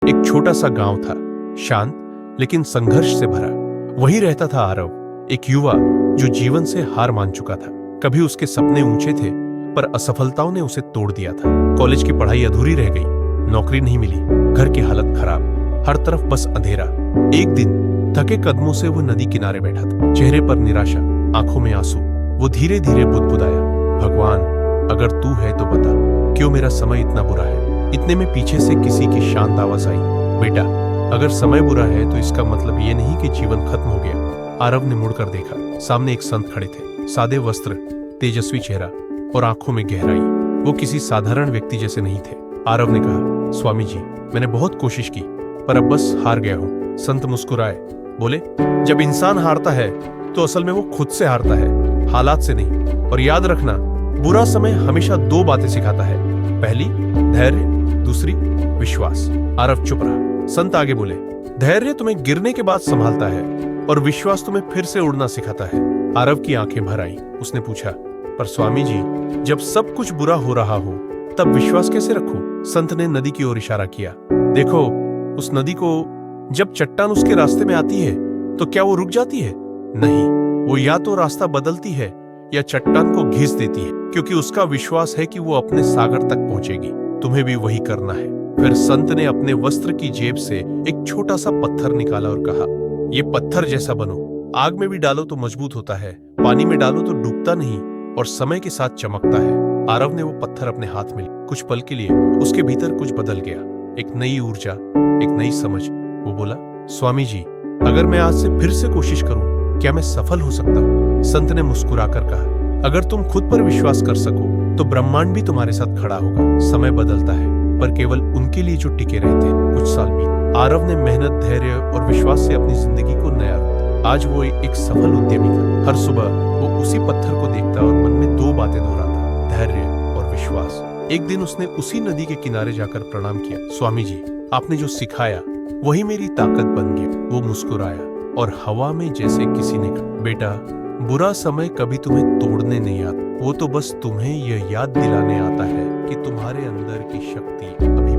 एक छोटा सा गांव था, शांत लेकिन संघर्ष से भरा। वहीं रहता था आरव, एक युवा जो जीवन से हार मान चुका था। कभी उसके सपने ऊंचे थे, पर असफलताओं ने उसे तोड़ दिया था। कॉलेज की पढ़ाई अधूरी रह गई, नौकरी नहीं मिली, घर की हालत खराब, हर तरफ बस अंधेरा। एक दिन थके कदमों से वो नदी किनारे बैठा था, चेहरे पर निराशा, आंखों में आंसू। वो धीरे धीरे बुदबुदाया, भगवान अगर तू है तो बता, क्यों मेरा समय इतना बुरा है। इतने में पीछे से किसी की शांत आवाज आई, बेटा अगर समय बुरा है तो इसका मतलब ये नहीं कि जीवन खत्म हो गया। आरव ने मुड़कर देखा, सामने एक संत खड़े थे, सादे वस्त्र, तेजस्वी चेहरा और आंखों में गहराई। वो किसी साधारण व्यक्ति जैसे नहीं थे। आरव ने कहा, स्वामी जी मैंने बहुत कोशिश की, पर अब बस हार गया हूं। संत मुस्कुराए, बोले, जब इंसान हारता है तो असल में वो खुद से हारता है, हालात से नहीं। और याद रखना, बुरा समय हमेशा दो बातें सिखाता है, पहली धैर्य, दूसरी विश्वास। आरव चुप रहा। संत आगे बोले, धैर्य तुम्हें गिरने के बाद संभालता है और विश्वास तुम्हें फिर से उड़ना सिखाता है। आरव की आंखें भर आईं। उसने पूछा, पर स्वामी जी जब सब कुछ बुरा हो रहा हो तब विश्वास कैसे रखूं? संत ने नदी की ओर इशारा किया, देखो उस नदी को जब चट्टान उसके रास्ते में आती है तो क्या वो रुक जाती है? नहीं, वो या तो रास्ता बदलती है या चट्टान को घिस देती है, क्योंकि उसका विश्वास है कि वो अपने सागर तक पहुंचेगी। तुम्हें भी वही करना है। फिर संत ने अपने वस्त्र की जेब से एक छोटा सा पत्थर निकाला और कहा, ये पत्थर जैसा बनो, आग में भी डालो तो मजबूत होता है, पानी में डालो तो डूबता नहीं और समय के साथ चमकता है। आरव ने वो पत्थर अपने हाथ में लिया। कुछ पल के लिए उसके भीतर कुछ बदल गया, एक नई ऊर्जा, एक नई समझ। वो बोला, स्वामी जी अगर मैं आज से फिर से कोशिश करूं, क्या मैं सफल हो सकता हूं? संत ने मुस्कुराकर कहा, अगर तुम खुद पर विश्वास कर सको तो ब्रह्मांड भी तुम्हारे साथ खड़ा होगा। समय बदलता है, पर केवल उनके लिए जो टिके रहते। कुछ साल बीत। आरव ने मेहनत, धैर्य और विश्वास से अपनी जिंदगी को नया रूप दिया। आज वो एक सफल उद्यमी था। हर सुबह वो उसी पत्थर को देखता और मन में दो बातें दोहराता, धैर्य और विश्वास। एक दिन उसने उसी नदी के किनारे जाकर प्रणाम किया, स्वामी जी आपने जो सिखाया वही मेरी ताकत बन गया। वो मुस्कुराया और हवा में जैसे किसी ने कहा, बेटा बुरा समय कभी तुम्हें तोड़ने नहीं आता, वो तो बस तुम्हें यह याद दिलाने आता है कि तुम्हारे अंदर की शक्ति अभी